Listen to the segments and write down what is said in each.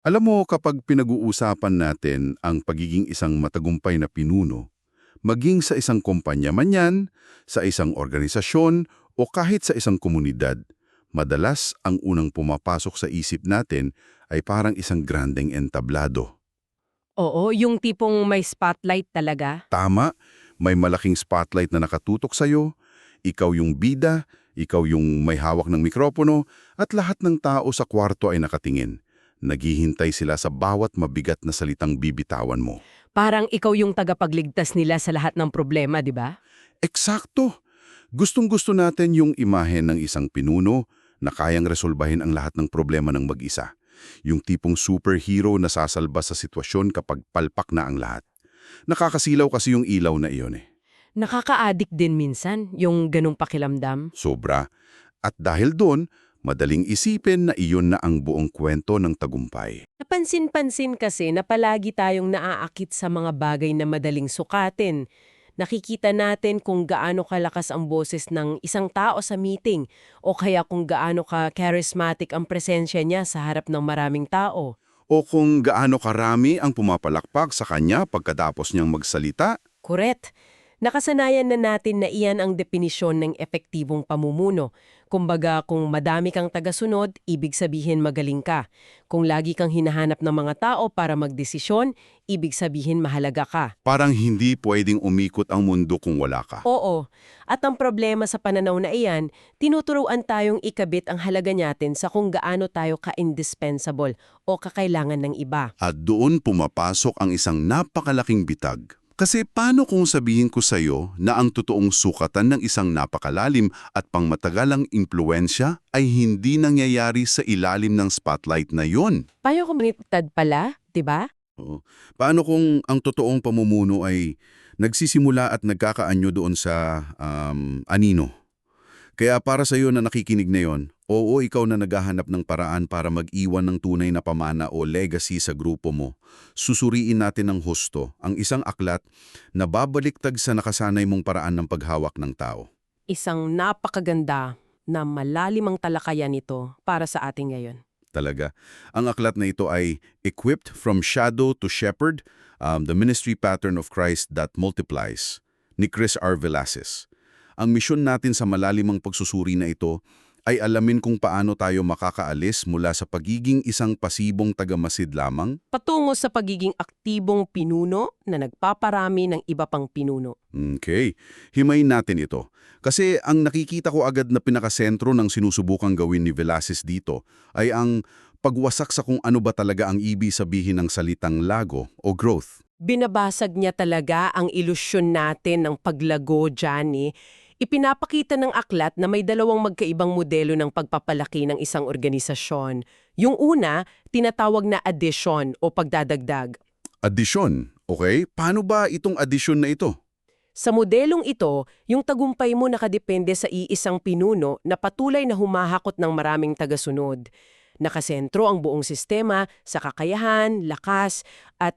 Alam mo, kapag pinag-uusapan natin ang pagiging isang matagumpay na pinuno, maging sa isang kumpanya man yan, sa isang organisasyon, o kahit sa isang komunidad, madalas ang unang pumapasok sa isip natin ay parang isang grandeng entablado. Oo, yung tipong may spotlight talaga. Tama, may malaking spotlight na nakatutok sa'yo, ikaw yung bida, ikaw yung may hawak ng mikropono, at lahat ng tao sa kwarto ay nakatingin. Naghihintay sila sa bawat mabigat na salitang bibitawan mo. Parang ikaw yung tagapagligtas nila sa lahat ng problema, di ba? Eksakto! Gustong-gusto natin yung imahe ng isang pinuno na kayang resolbahin ang lahat ng problema ng mag-isa. Yung tipong superhero na sasalba sa sitwasyon kapag palpak na ang lahat. Nakakasilaw kasi yung ilaw na iyon eh. Nakaka-addict din minsan, yung ganong pakilamdam. Sobra. At dahil doon, madaling isipin na iyon na ang buong kwento ng tagumpay. Napansin-pansin kasi na palagi tayong naaakit sa mga bagay na madaling sukatin. Nakikita natin kung gaano kalakas ang boses ng isang tao sa meeting o kaya kung gaano ka-charismatic ang presensya niya sa harap ng maraming tao. O kung gaano karami ang pumapalakpak sa kanya pagkatapos niyang magsalita. Correct. Nakasanayan na natin na iyan ang definisyon ng epektibong pamumuno. Kumbaga, kung madami kang tagasunod, ibig sabihin magaling ka. Kung lagi kang hinahanap ng mga tao para magdesisyon, ibig sabihin mahalaga ka. Parang hindi pwedeng umikot ang mundo kung wala ka. Oo. At ang problema sa pananaw na iyan, tinuturuan tayong ikabit ang halaga natin sa kung gaano tayo ka-indispensable o kakailangan ng iba. At doon pumapasok ang isang napakalaking bitag. Kasi paano kung sabihin ko sa'yo na ang totoong sukatan ng isang napakalalim at pangmatagalang impluensya ay hindi nangyayari sa ilalim ng spotlight na yon? Payo komunidad pala, 'di ba? Oo. Paano kung ang totoong pamumuno ay nagsisimula at nagkakaanyo doon sa anino? Kaya para sa iyo na nakikinig na yon, oo, ikaw na naghahanap ng paraan para mag-iwan ng tunay na pamana o legacy sa grupo mo. Susuriin natin ng husto ang isang aklat na babaliktad sa nakasanay mong paraan ng paghawak ng tao. Isang napakaganda na malalimang talakayan nito para sa ating ngayon. Talaga. Ang aklat na ito ay Equipped from Shadow to Shepherd, The Ministry Pattern of Christ That Multiplies, ni Chris R. Velasquez. Ang misyon natin sa malalimang pagsusuri na ito ay alamin kung paano tayo makakaalis mula sa pagiging isang pasibong tagamasid lamang. Patungo sa pagiging aktibong pinuno na nagpaparami ng iba pang pinuno. Okay, himayin natin ito. Kasi ang nakikita ko agad na pinakasentro ng sinusubukang gawin ni Velasquez dito ay ang pagwasak sa kung ano ba talaga ang ibig sabihin ng salitang lago o growth. Binabasag niya talaga ang ilusyon natin ng paglago dyan eh. Ipinapakita ng aklat na may dalawang magkaibang modelo ng pagpapalaki ng isang organisasyon. Yung una, tinatawag na addition o pagdadagdag. Addition, okay? Paano ba itong addition na ito? Sa modelong ito, yung tagumpay mo nakadepende sa iisang pinuno na patuloy na humahakot ng maraming tagasunod. Nakasentro ang buong sistema sa kakayahan, lakas, at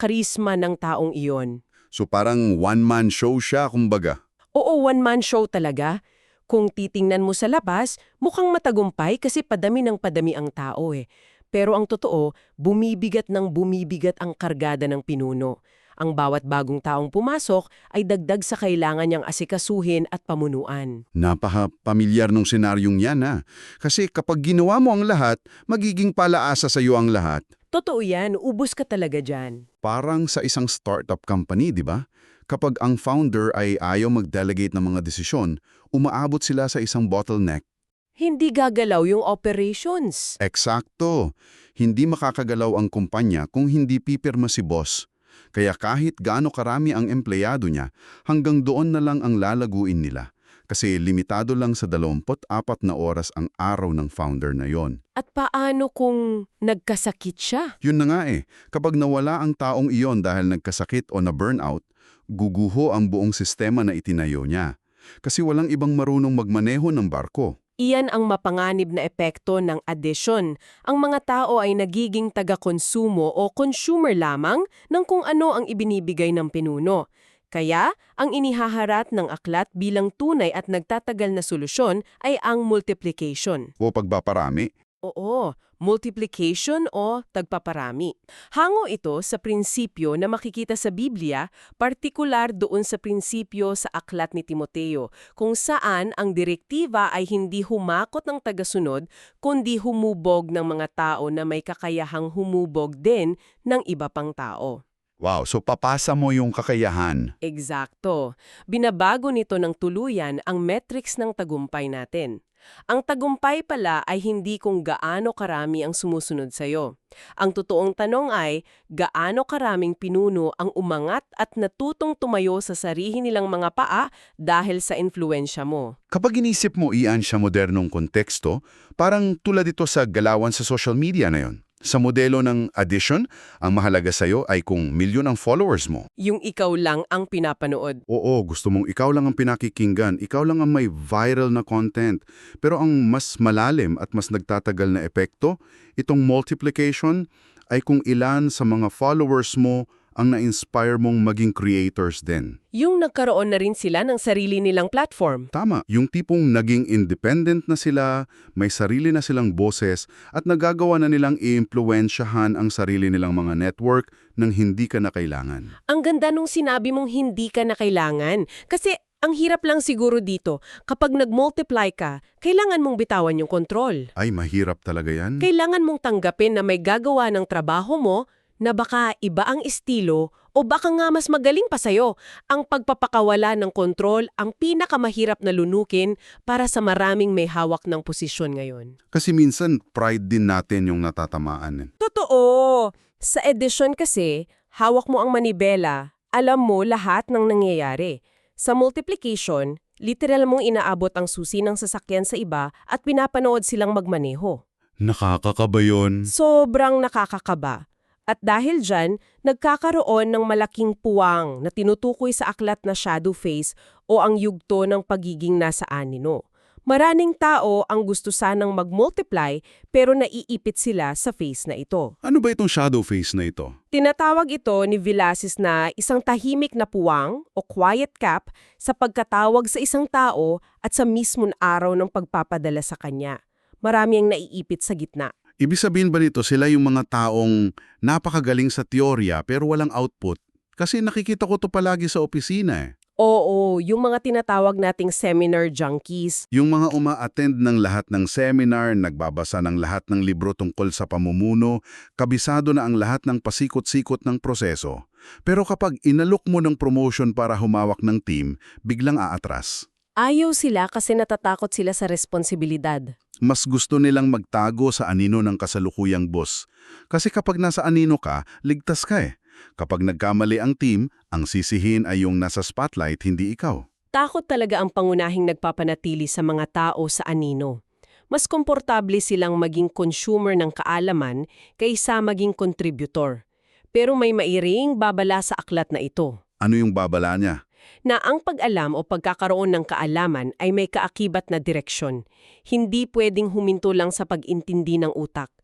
karisma ng taong iyon. So parang one-man show siya, kumbaga. Oo, one-man show talaga. Kung titingnan mo sa labas, mukhang matagumpay kasi padami ng padami ang tao eh. Pero ang totoo, bumibigat ng bumibigat ang kargada ng pinuno. Ang bawat bagong taong pumasok ay dagdag sa kailangan niyang asikasuhin at pamunuan. Napaka-pamilyar nung senaryong yan ha. Kasi kapag ginawa mo ang lahat, magiging palaasa sa iyo ang lahat. Totoo yan, ubos ka talaga dyan. Parang sa isang startup company, di ba? Kapag ang founder ay ayaw mag-delegate ng mga desisyon, umaabot sila sa isang bottleneck. Hindi gagalaw yung operations. Eksakto. Hindi makakagalaw ang kumpanya kung hindi pipirma si boss. Kaya kahit gaano karami ang empleyado niya, hanggang doon na lang ang lalaguin nila. Kasi limitado lang sa 24 na oras ang araw ng founder na yon. At paano kung nagkasakit siya? Yun na nga eh, kapag nawala ang taong iyon dahil nagkasakit o na-burnout, guguho ang buong sistema na itinayo niya. Kasi walang ibang marunong magmaneho ng barko. Iyan ang mapanganib na epekto ng addition. Ang mga tao ay nagiging taga-konsumo o consumer lamang ng kung ano ang ibinibigay ng pinuno. Kaya, ang inihaharap ng aklat bilang tunay at nagtatagal na solusyon ay ang multiplication. O pagpaparami, Oo, multiplication o tagpaparami. Hango ito sa prinsipyo na makikita sa Biblia, partikular doon sa prinsipyo sa aklat ni Timoteo, kung saan ang direktiba ay hindi humakot ng tagasunod, kundi humubog ng mga tao na may kakayahang humubog din ng iba pang tao. Wow, so papasa mo yung kakayahan. Eksakto. Binabago nito ng tuluyan ang metrics ng tagumpay natin. Ang tagumpay pala ay hindi kung gaano karami ang sumusunod sa'yo. Ang totoong tanong ay, gaano karaming pinuno ang umangat at natutong tumayo sa sarili nilang mga paa dahil sa influensya mo? Kapag inisip mo iyan sa modernong konteksto, parang tulad ito sa galawan sa social media na yon. Sa modelo ng addition, ang mahalaga sa'yo ay kung milyon ang followers mo. Yung ikaw lang ang pinapanood. Oo, gusto mong ikaw lang ang pinakikinggan, ikaw lang ang may viral na content. Pero ang mas malalim at mas nagtatagal na epekto, itong multiplication, ay kung ilan sa mga followers mo ang na-inspire mong maging creators din. Yung nagkaroon na rin sila ng sarili nilang platform. Tama, yung tipong naging independent na sila, may sarili na silang boses, at nagagawa na nilang i-impluwensyahan ang sarili nilang mga network nang hindi ka na kailangan. Ang ganda nung sinabi mong hindi ka na kailangan. Kasi ang hirap lang siguro dito, kapag nag-multiply ka, kailangan mong bitawan yung kontrol. Ay, mahirap talaga yan. Kailangan mong tanggapin na may gagawa ng trabaho mo na baka iba ang estilo o baka nga mas magaling pa sa'yo. Ang pagpapakawala ng kontrol ang pinakamahirap na lunukin para sa maraming may hawak ng posisyon ngayon. Kasi minsan, pride din natin yung natatamaan. Totoo! Sa edition kasi, hawak mo ang manibela, alam mo lahat ng nangyayari. Sa multiplication, literal mong inaabot ang susi ng sasakyan sa iba at pinapanood silang magmaneho. Nakakakaba yun. Sobrang nakakakaba. At dahil dyan, nagkakaroon ng malaking puwang na tinutukoy sa aklat na shadow phase o ang yugto ng pagiging nasa anino. Maraming tao ang gusto sanang mag-multiply pero naiipit sila sa phase na ito. Ano ba itong shadow phase na ito? Tinatawag ito ni Villasis na isang tahimik na puwang o quiet cap sa pagkatawag sa isang tao at sa mismong araw ng pagpapadala sa kanya. Marami ang naiipit sa gitna. Ibig sabihin ba nito sila yung mga taong napakagaling sa teorya pero walang output? Kasi nakikita ko to palagi sa opisina eh. Oo, yung mga tinatawag nating seminar junkies. Yung mga uma-attend ng lahat ng seminar, nagbabasa ng lahat ng libro tungkol sa pamumuno, kabisado na ang lahat ng pasikot-sikot ng proseso. Pero kapag inalok mo ng promotion para humawak ng team, biglang aatras. Ayaw sila kasi natatakot sila sa responsibilidad. Mas gusto nilang magtago sa anino ng kasalukuyang boss. Kasi kapag nasa anino ka, ligtas ka eh. Kapag nagkamali ang team, ang sisihin ay yung nasa spotlight, hindi ikaw. Takot talaga ang pangunahing nagpapanatili sa mga tao sa anino. Mas komportable silang maging consumer ng kaalaman kaysa maging contributor. Pero may mairing babala sa aklat na ito. Ano yung babala niya? Na ang pag-alam o pagkakaroon ng kaalaman ay may kaakibat na direksyon. Hindi pwedeng huminto lang sa pag-intindi ng utak.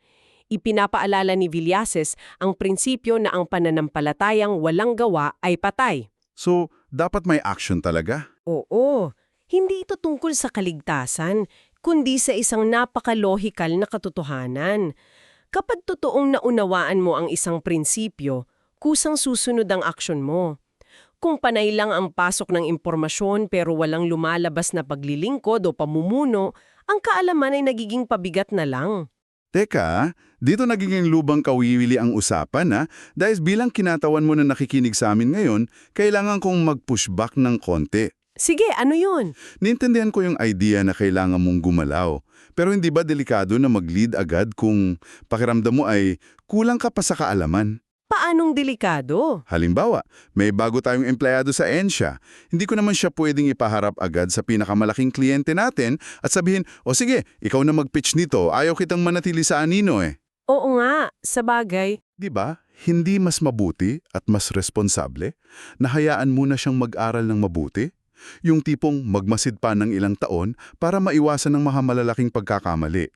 Ipinapaalala ni Villasis ang prinsipyo na ang pananampalatayang walang gawa ay patay. So, dapat may action talaga? Oo, hindi ito tungkol sa kaligtasan, kundi sa isang napakalohikal na katotohanan. Kapag totoong naunawaan mo ang isang prinsipyo, kusang susunod ang aksyon mo. Kung panay lang ang pasok ng impormasyon pero walang lumalabas na paglilingkod o pamumuno, ang kaalaman ay nagiging pabigat na lang. Teka, dito nagiging lubang kawiwili ang usapan ha, dahil bilang kinatawan mo na nakikinig sa amin ngayon, kailangan kong mag-pushback ng konti. Sige, ano yun? Naintindihan ko yung idea na kailangan mong gumalaw. Pero hindi ba delikado na mag-lead agad kung pakiramdam mo ay kulang ka pa sa kaalaman? Paanong delikado? Halimbawa, may bago tayong empleyado sa ENSIA. Hindi ko naman siya pwedeng ipaharap agad sa pinakamalaking kliyente natin at sabihin, o sige, ikaw na mag-pitch nito, ayaw kitang manatili sa anino eh. Oo nga, sabagay. Di ba? Hindi mas mabuti at mas responsable na hayaan muna siyang mag-aral ng mabuti? Yung tipong magmasid pa ng ilang taon para maiwasan ng mga malalaking pagkakamali.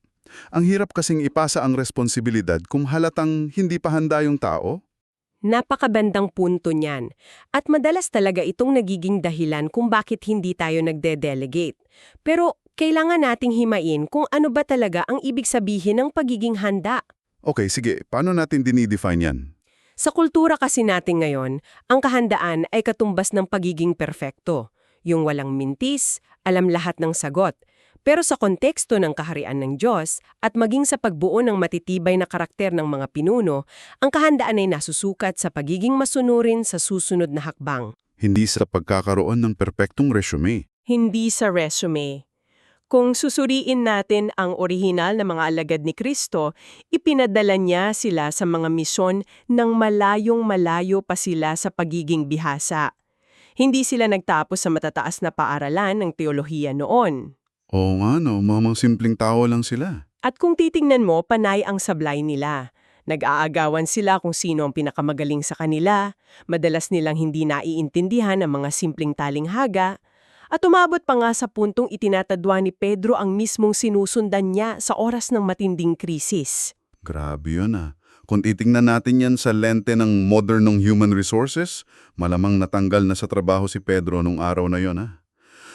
Ang hirap kasing ipasa ang responsibilidad kung halatang hindi pa handa yung tao. Napakabandang punto niyan. At madalas talaga itong nagiging dahilan kung bakit hindi tayo nagde-delegate. Pero Kailangan nating himain kung ano ba talaga ang ibig sabihin ng pagiging handa. Okay, sige. Paano natin dinidefine yan? Sa kultura kasi natin ngayon, ang kahandaan ay katumbas ng pagiging perpekto. Yung walang mintis, alam lahat ng sagot. Pero sa konteksto ng kaharian ng Diyos at maging sa pagbuo ng matitibay na karakter ng mga pinuno, ang kahandaan ay nasusukat sa pagiging masunurin sa susunod na hakbang. Hindi sa pagkakaroon ng perpektong resume. Hindi sa resume. Kung susuriin natin ang orihinal na mga alagad ni Kristo, ipinadala niya sila sa mga misyon nang malayong malayo pa sila sa pagiging bihasa. Hindi sila nagtapos sa matataas na paaralan ng teolohiya noon. Oo nga no, mga simpleng tao lang sila. At kung titingnan mo, panay ang sablay nila. Nag-aagawan sila kung sino ang pinakamagaling sa kanila, madalas nilang hindi naiintindihan ang mga simpleng talinghaga, at umabot pa nga sa puntong itinatadwa ni Pedro ang mismong sinusundan niya sa oras ng matinding krisis. Grabe yun ah. Kung titingnan natin yan sa lente ng modernong human resources, malamang natanggal na sa trabaho si Pedro nung araw na yon ah.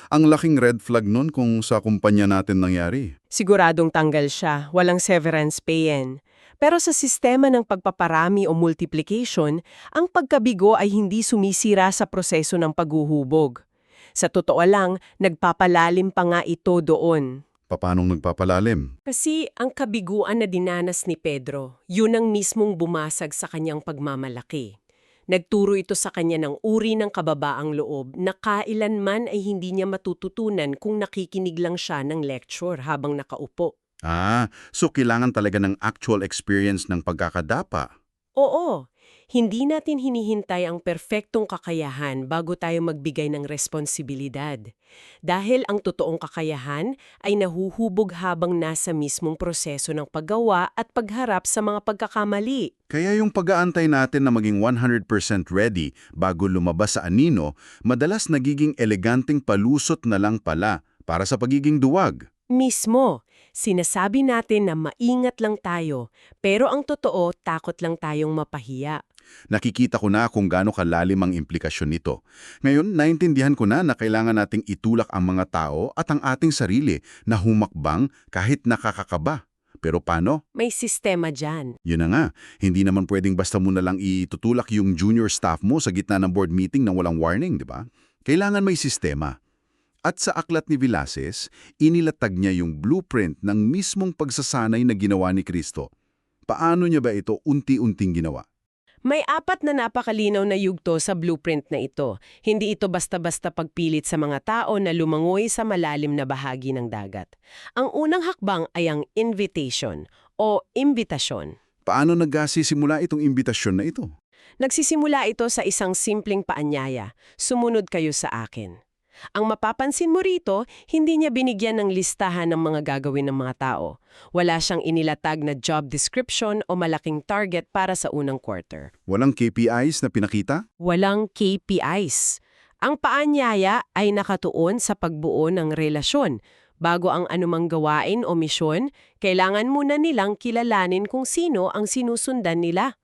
Ang laking red flag nun kung sa kumpanya natin nangyari. Siguradong tanggal siya, walang severance pay yan. Pero sa sistema ng pagpaparami o multiplication, ang pagkabigo ay hindi sumisira sa proseso ng paghuhubog. Sa totoo lang, nagpapalalim pa nga ito doon. Papanong nagpapalalim? Kasi ang kabiguan na dinanas ni Pedro, yun ang mismong bumasag sa kanyang pagmamalaki. Nagturo ito sa kanya ng uri ng kababaang loob na kailanman ay hindi niya matututunan kung nakikinig lang siya ng lecture habang nakaupo. So kailangan talaga ng actual experience ng pagkakadapa. Oo, hindi natin hinihintay ang perpektong kakayahan bago tayo magbigay ng responsibilidad. Dahil ang totoong kakayahan ay nahuhubog habang nasa mismong proseso ng paggawa at pagharap sa mga pagkakamali. Kaya yung pag-aantay natin na maging 100% ready bago lumabas sa anino, madalas nagiging eleganteng palusot na lang pala para sa pagiging duwag. Mismo, sinasabi natin na maingat lang tayo, pero ang totoo, takot lang tayong mapahiya. Nakikita ko na kung gaano kalalim ang implikasyon nito. Ngayon, naintindihan ko na kailangan nating itulak ang mga tao at ang ating sarili na humakbang kahit nakakakaba. Pero paano? May sistema dyan. Yun na nga, hindi naman pwedeng basta mo na lang itutulak yung junior staff mo sa gitna ng board meeting nang walang warning, di ba? Kailangan may sistema. At sa aklat ni Villases, inilatag niya yung blueprint ng mismong pagsasanay na ginawa ni Kristo. Paano niya ba ito unti-unting ginawa? May 4 na napakalinaw na yugto sa blueprint na ito. Hindi ito basta-basta pagpilit sa mga tao na lumangoy sa malalim na bahagi ng dagat. Ang unang hakbang ay ang invitation o imbitasyon. Paano nagsisimula itong imbitasyon na ito? Nagsisimula ito sa isang simpleng paanyaya, sumunod kayo sa akin. Ang mapapansin mo rito, hindi niya binigyan ng listahan ng mga gagawin ng mga tao. Wala siyang inilatag na job description o malaking target para sa unang quarter. Walang KPIs na pinakita? Walang KPIs. Ang paanyaya ay nakatuon sa pagbuo ng relasyon. Bago ang anumang gawain o misyon, kailangan muna nilang kilalanin kung sino ang sinusundan nila.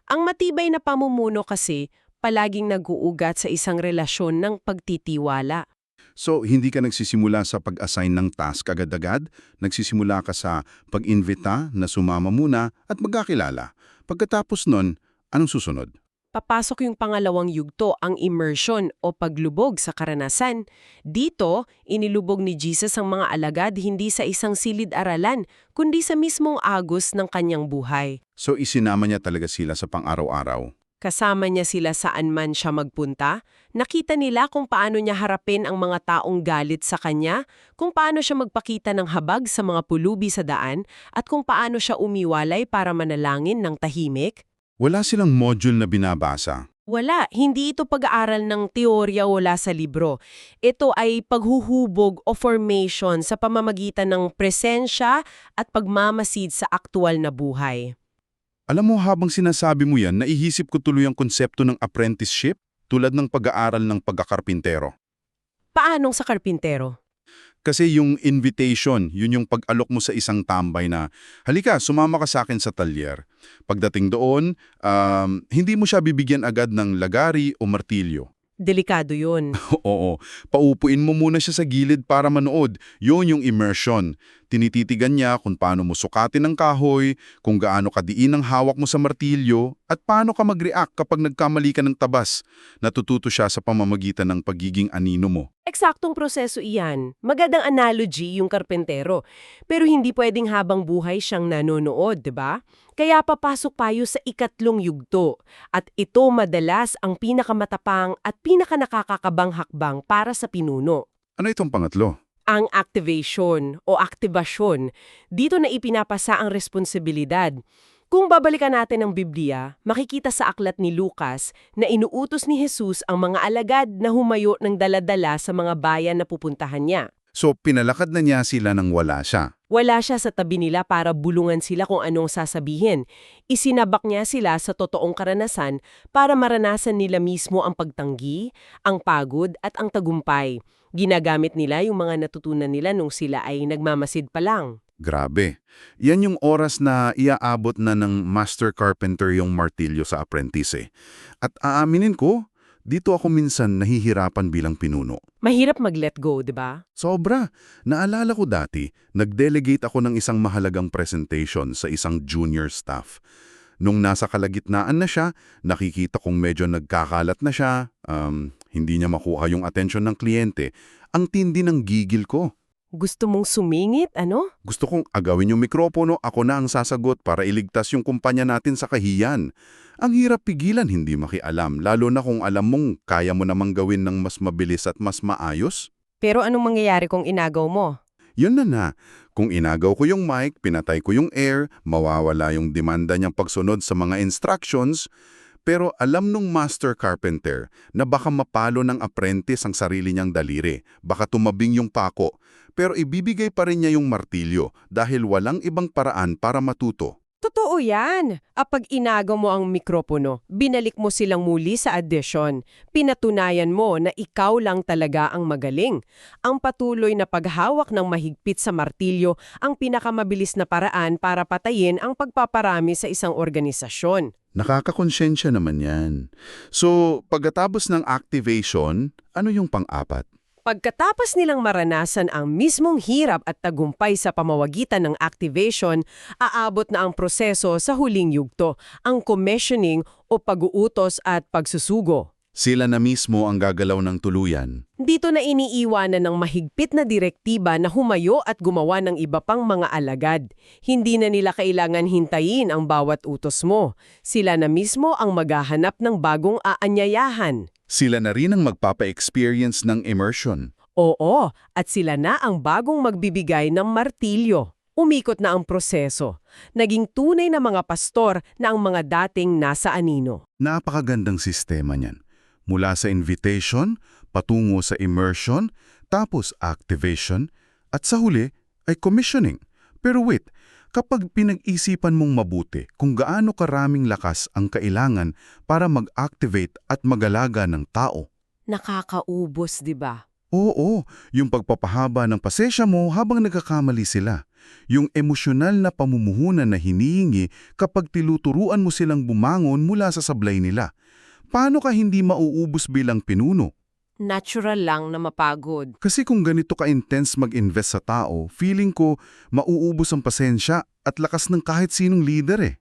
Ang matibay na pamumuno kasi, palaging nag-uugat sa isang relasyon ng pagtitiwala. So, hindi ka nagsisimula sa pag-assign ng task agad-agad, nagsisimula ka sa pag-invita na sumama muna at magkakilala. Pagkatapos nun, anong susunod? Papasok yung pangalawang yugto, ang immersion o paglubog sa karanasan. Dito, inilubog ni Jesus ang mga alagad hindi sa isang silid-aralan, kundi sa mismong agos ng kanyang buhay. So, isinama niya talaga sila sa pang-araw-araw. Kasama niya sila saan man siya magpunta, nakita nila kung paano niya harapin ang mga taong galit sa kanya, kung paano siya magpakita ng habag sa mga pulubi sa daan, at kung paano siya umiwalay para manalangin ng tahimik. Wala silang module na binabasa. Wala, hindi ito pag-aaral ng teorya wala sa libro. Ito ay paghuhubog o formation sa pamamagitan ng presensya at pagmamasid sa aktual na buhay. Alam mo, habang sinasabi mo yan, naihisip ko tuloy ang konsepto ng apprenticeship tulad ng pag-aaral ng pagkakarpintero. Paanong sa karpintero? Kasi yung invitation, yun yung pag-alok mo sa isang tambay na, halika, sumama ka sa akin sa talyer. Pagdating doon, hindi mo siya bibigyan agad ng lagari o martilyo. Delikado yun. Oo, paupuin mo muna siya sa gilid para manood. Yun yung immersion. Tinititigan niya kung paano mo sukatin ang kahoy, kung gaano kadiin ang hawak mo sa martilyo, at paano ka mag-react kapag nagkamali ka ng tabas. Natututo siya sa pamamagitan ng pagiging anino mo. Eksaktong proseso iyan. Magandang analogy yung karpentero. Pero hindi pwedeng habang buhay siyang nanonood, di ba? Kaya papasok tayo sa ikatlong yugto. At ito madalas ang pinakamatapang at pinakanakakakabang hakbang para sa pinuno. Ano itong pangatlo? Ang activation o aktibasyon. Dito na ipinapasa ang responsibilidad. Kung babalikan natin ang Biblia, makikita sa aklat ni Lucas na inuutos ni Jesus ang mga alagad na humayo ng daladala sa mga bayan na pupuntahan niya. So, pinalakad na niya sila nang wala siya. Wala siya sa tabi nila para bulungan sila kung anong sasabihin. Isinabak niya sila sa totoong karanasan para maranasan nila mismo ang pagtanggi, ang pagod at ang tagumpay. Ginagamit nila yung mga natutunan nila nung sila ay nagmamasid pa lang. Grabe. Yan yung oras na iaabot na ng master carpenter yung martilyo sa apprentice eh. At aaminin ko, dito ako minsan nahihirapan bilang pinuno. Mahirap mag-let go, di ba? Sobra. Naalala ko dati, nag-delegate ako ng isang mahalagang presentation sa isang junior staff. Nung nasa kalagitnaan na siya, nakikita kong medyo nagkakalat na siya, hindi niya makuha yung atensyon ng kliyente. Ang tindi ng gigil ko. Gusto mong sumingit, ano? Gusto kong agawin yung mikropono, ako na ang sasagot para iligtas yung kumpanya natin sa kahiyan. Ang hirap pigilan, hindi makialam, lalo na kung alam mong kaya mo namang gawin ng mas mabilis at mas maayos. Pero anong mangyayari kung inagaw mo? Yun na. Kung inagaw ko yung mic, pinatay ko yung air, mawawala yung demanda niyang pagsunod sa mga instructions. Pero alam nung master carpenter na baka mapalo ng apprentice ang sarili niyang daliri, baka tumabing yung pako, pero ibibigay pa rin niya yung martilyo dahil walang ibang paraan para matuto. Totoo yan. Apag inagaw mo ang mikropono, binalik mo silang muli sa audition. Pinatunayan mo na ikaw lang talaga ang magaling. Ang patuloy na paghawak ng mahigpit sa martilyo ang pinakamabilis na paraan para patayin ang pagpaparami sa isang organisasyon. Nakakakonsensya naman yan. So, pagkatapos ng activation, ano yung pang-apat? Pagkatapos nilang maranasan ang mismong hirap at tagumpay sa pamamagitan ng activation, aabot na ang proseso sa huling yugto, ang commissioning o pag-uutos at pagsusugo. Sila na mismo ang gagalaw ng tuluyan. Dito na iniiwanan ng mahigpit na direktiba na humayo at gumawa ng iba pang mga alagad. Hindi na nila kailangan hintayin ang bawat utos mo. Sila na mismo ang maghahanap ng bagong aanyayahan. Sila na rin ang magpapa-experience ng immersion. Oo, at sila na ang bagong magbibigay ng martilyo. Umikot na ang proseso. Naging tunay na mga pastor na ang mga dating nasa anino. Napakagandang sistema niyan. Mula sa invitation, patungo sa immersion, tapos activation, at sa huli ay commissioning. Pero wait, kapag pinag-isipan mong mabuti kung gaano karaming lakas ang kailangan para mag-activate at mag-alaga ng tao. Nakakaubos, di ba? Oo, yung pagpapahaba ng pasensya mo habang nagkakamali sila. Yung emosyonal na pamumuhunan na hinihingi kapag tinuturuan mo silang bumangon mula sa sablay nila. Paano ka hindi mauubos bilang pinuno? Natural lang na mapagod. Kasi kung ganito ka-intense mag-invest sa tao, feeling ko mauubos ang pasensya at lakas ng kahit sinong leader eh.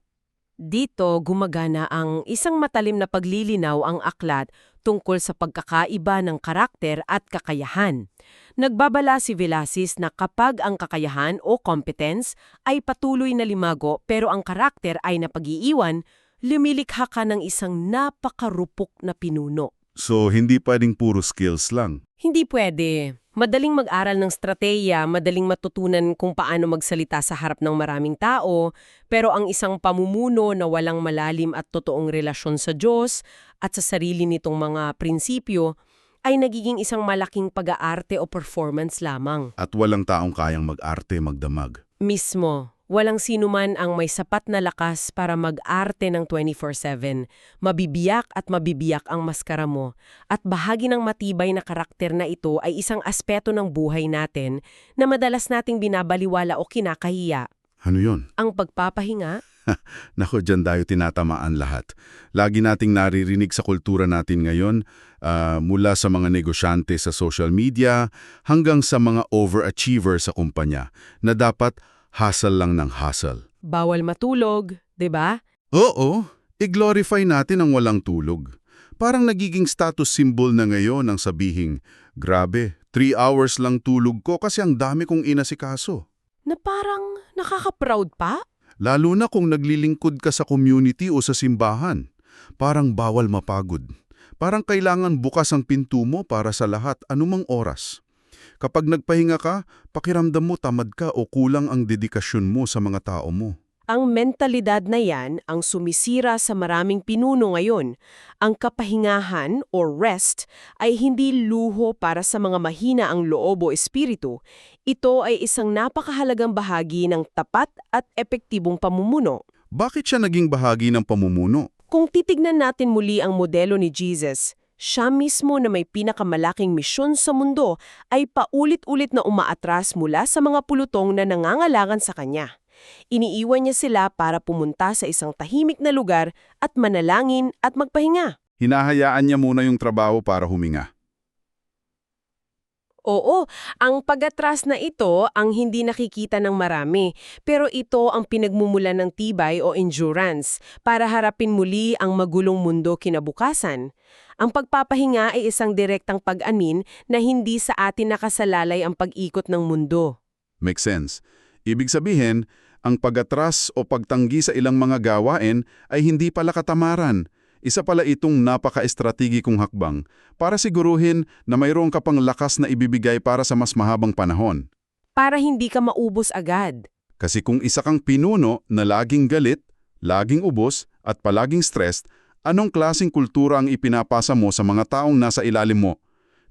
Dito gumagana ang isang matalim na paglilinaw ang aklat tungkol sa pagkakaiba ng karakter at kakayahan. Nagbabala si Velasis na kapag ang kakayahan o competence ay patuloy na limago pero ang karakter ay napag-iiwan, lumilikha ka ng isang napakarupok na pinuno. So, hindi pwedeng puro skills lang. Hindi pwede. Madaling mag-aral ng strategiya, madaling matutunan kung paano magsalita sa harap ng maraming tao, pero ang isang pamumuno na walang malalim at totoong relasyon sa Diyos at sa sarili nitong mga prinsipyo ay nagiging isang malaking pag-aarte o performance lamang. At walang taong kayang mag-arte, magdamag. Mismo. Walang sinuman ang may sapat na lakas para mag-arte ng 24/7. Mabibiyak at mabibiyak ang maskara mo. At bahagi ng matibay na karakter na ito ay isang aspeto ng buhay natin na madalas nating binabaliwala o kinakahiya. Ano yon? Ang pagpapahinga. Nako, dyan tayo tinatamaan lahat. Lagi nating naririnig sa kultura natin ngayon, mula sa mga negosyante sa social media hanggang sa mga overachiever sa kumpanya, na dapat hustle lang ng hustle. Bawal matulog, 'di ba? Oo, i-glorify natin ang walang tulog. Parang nagiging status symbol na ngayon ang sabihing, grabe, 3 hours lang tulog ko kasi ang dami kong inasikaso. Na parang nakaka-proud pa? Lalo na kung naglilingkod ka sa community o sa simbahan. Parang bawal mapagod. Parang kailangan bukas ang pinto mo para sa lahat anumang oras. Kapag nagpahinga ka, pakiramdam mo tamad ka o kulang ang dedikasyon mo sa mga tao mo. Ang mentalidad na yan ang sumisira sa maraming pinuno ngayon. Ang kapahingahan o rest ay hindi luho para sa mga mahina ang loob o espiritu. Ito ay isang napakahalagang bahagi ng tapat at epektibong pamumuno. Bakit siya naging bahagi ng pamumuno? Kung titignan natin muli ang modelo ni Jesus, siya mismo na may pinakamalaking misyon sa mundo ay paulit-ulit na umaatras mula sa mga pulutong na nangangalagan sa kanya. Iniiwan niya sila para pumunta sa isang tahimik na lugar at manalangin at magpahinga. Hinahayaan niya muna yung trabaho para huminga. Oo, ang pag-atras na ito ang hindi nakikita ng marami, pero ito ang pinagmumulan ng tibay o endurance para harapin muli ang magulong mundo kinabukasan. Ang pagpapahinga ay isang direktang pag-amin na hindi sa atin nakasalalay ang pag-ikot ng mundo. Makes sense. Ibig sabihin, ang pag-atras o pagtanggi sa ilang mga gawain ay hindi pala katamaran. Isa pala itong napaka-estrategikong hakbang para siguruhin na mayroon ka pang lakas na ibibigay para sa mas mahabang panahon. Para hindi ka maubos agad. Kasi kung isa kang pinuno na laging galit, laging ubos at palaging stressed, anong klaseng kultura ang ipinapasa mo sa mga taong nasa ilalim mo?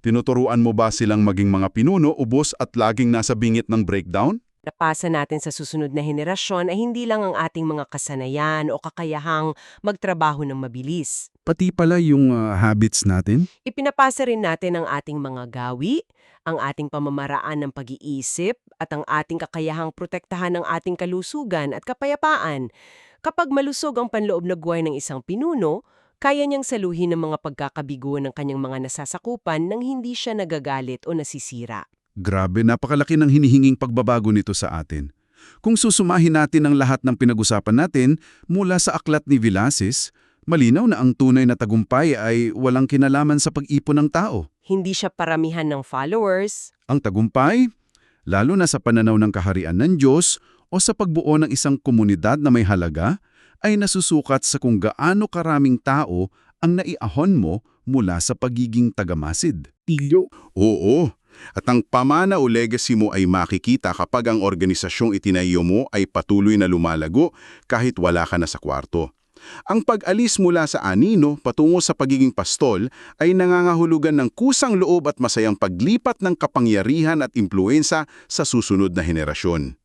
Tinuturuan mo ba silang maging mga pinuno, ubos at laging nasa bingit ng breakdown? Napasa natin sa susunod na henerasyon ay hindi lang ang ating mga kasanayan o kakayahang magtrabaho ng mabilis. Pati pala yung habits natin? Ipinapasa rin natin ang ating mga gawi, ang ating pamamaraan ng pag-iisip, at ang ating kakayahang protektahan ng ating kalusugan at kapayapaan. Kapag malusog ang panloob na buhay ng isang pinuno, kaya niyang saluhin ang mga pagkakabigo ng kanyang mga nasasakupan nang hindi siya nagagalit o nasisira. Grabe, napakalaki ng hinihinging pagbabago nito sa atin. Kung susumahin natin ang lahat ng pinag-usapan natin mula sa aklat ni Villasis, malinaw na ang tunay na tagumpay ay walang kinalaman sa pag-ipon ng tao. Hindi siya paramihan ng followers. Ang tagumpay, lalo na sa pananaw ng kaharian ng Diyos o sa pagbuo ng isang komunidad na may halaga, ay nasusukat sa kung gaano karaming tao ang naiahon mo mula sa pagiging tagamasid. Tilyo. Oo. At ang pamana o legacy mo ay makikita kapag ang organisasyong itinayo mo ay patuloy na lumalago kahit wala ka na sa kwarto. Ang pag-alis mula sa anino patungo sa pagiging pastol ay nangangahulugan ng kusang loob at masayang paglipat ng kapangyarihan at impluensa sa susunod na henerasyon.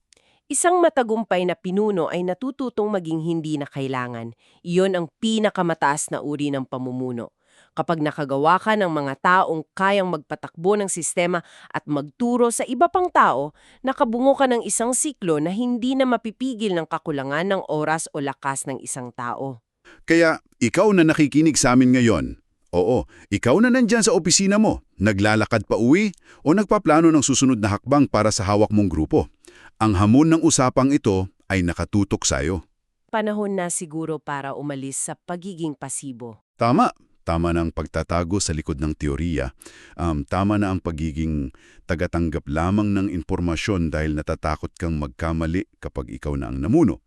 Isang matagumpay na pinuno ay natututong maging hindi na kailangan. Iyon ang pinakamataas na uri ng pamumuno. Kapag nakagawa ka ng mga taong kayang magpatakbo ng sistema at magturo sa iba pang tao, nakabungo ka ng isang siklo na hindi na mapipigil ng kakulangan ng oras o lakas ng isang tao. Kaya ikaw na nakikinig sa amin ngayon, oo, ikaw na nandyan sa opisina mo, naglalakad pa uwi o nagpaplano ng susunod na hakbang para sa hawak mong grupo. Ang hamon ng usapang ito ay nakatutok sa'yo. Panahon na siguro para umalis sa pagiging pasibo. Tama. Tama na ang pagtatago sa likod ng teorya. Tama na ang pagiging tagatanggap lamang ng impormasyon dahil natatakot kang magkamali kapag ikaw na ang namuno.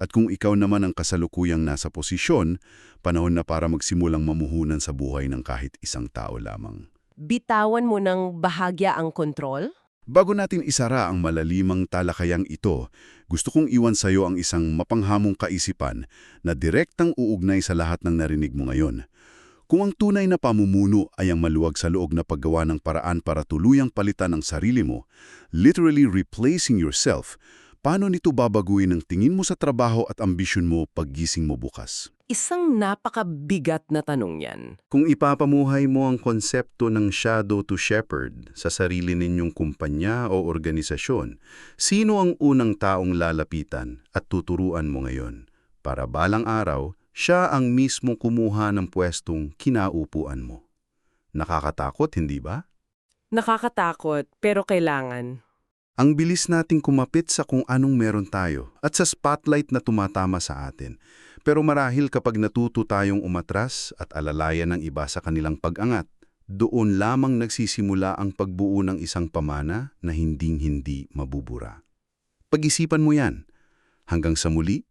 At kung ikaw naman ang kasalukuyang nasa posisyon, panahon na para magsimulang mamuhunan sa buhay ng kahit isang tao lamang. Bitawan mo ng bahagya ang kontrol? Bago natin isara ang malalimang talakayang ito, gusto kong iwan sa iyo ang isang mapanghamong kaisipan na direktang uugnay sa lahat ng narinig mo ngayon. Kung ang tunay na pamumuno ay ang maluwag sa loob na paggawa ng paraan para tuluyang palitan ang sarili mo, literally replacing yourself, paano nito babaguhin ang tingin mo sa trabaho at ambisyon mo paggising mo bukas? Isang napakabigat na tanong yan. Kung ipapamuhay mo ang konsepto ng shadow to shepherd sa sarili ninyong kumpanya o organisasyon, sino ang unang taong lalapitan at tuturuan mo ngayon? para balang araw, siya ang mismong kumuha ng pwestong kinaupuan mo. Nakakatakot, hindi ba? Nakakatakot, pero kailangan. Ang bilis nating kumapit sa kung anong meron tayo at sa spotlight na tumatama sa atin. Pero marahil kapag natuto tayong umatras at alalayan ng iba sa kanilang pag-angat, doon lamang nagsisimula ang pagbuo ng isang pamana na hinding-hindi mabubura. Pag-isipan mo yan. Hanggang sa muli,